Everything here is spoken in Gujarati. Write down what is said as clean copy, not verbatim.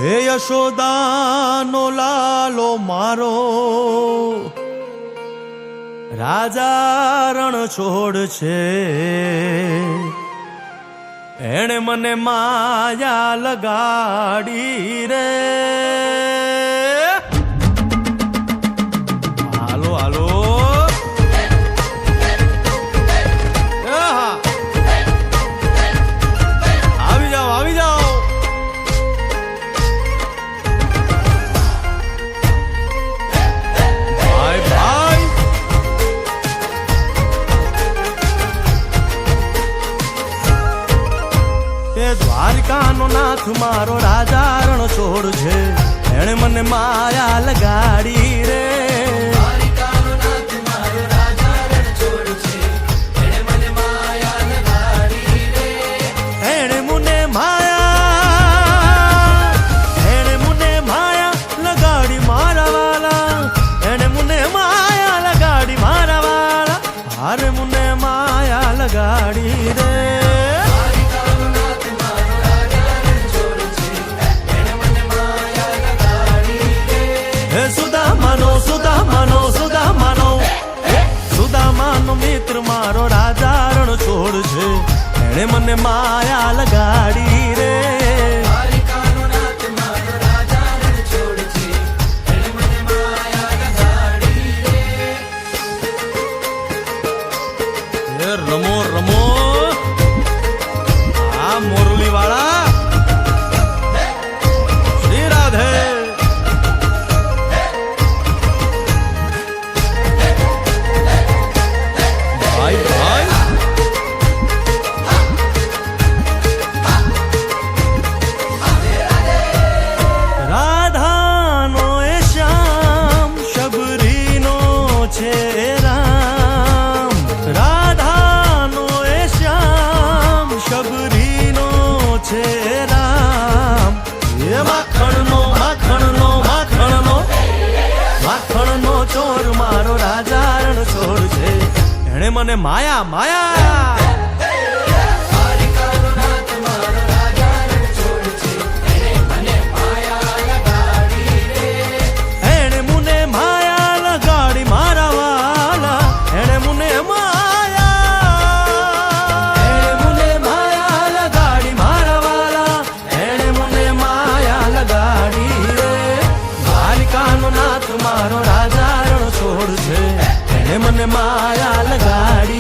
હે યશોદાનો લાલો મારો રાજા રણ છોડ છે, એણે મને માયા લગાડી રે. હાલો હાલો આવી જાઓ આવી જાઓ. ભાઈ ભાઈ દ્વારિકાનો નાથ મારો રાજા રણ છોડ છે, એણે મને માયા લગાડી રે. દ્વારિકાનો નાથ મારો રાજા રણ છોડ છે, એણે મને માયા લગાડી રે. એણે મને માયા લગાડી મારા વાલા, એણે મને માયા લગાડી મારા વાલા, હારે મને માયા લગાડી રે. સુદામાનો મિત્ર મારો રાજા રણ છોડ છે, એણે મને માયા લગાડી રે. દ્વારિકાનો નાથ મારો રાજા રણ છોડ છે, એણે મને માયા લગાડી રે. રમો રમો આ મોરલી વાળા શ્રી રાધે. રાધાનો એ શ્યામ શબરીનો છે રામ, રાધાનો એ શ્યામ શબરીનો છે રામ. એ માખણનો માખણનો માખણનો માખણનો ચોર મારો રાજા રણ છોડ છે, એણે મને માયા માયા. મારો રાજા રણ છોડ છે, એને મને માયા લગાડી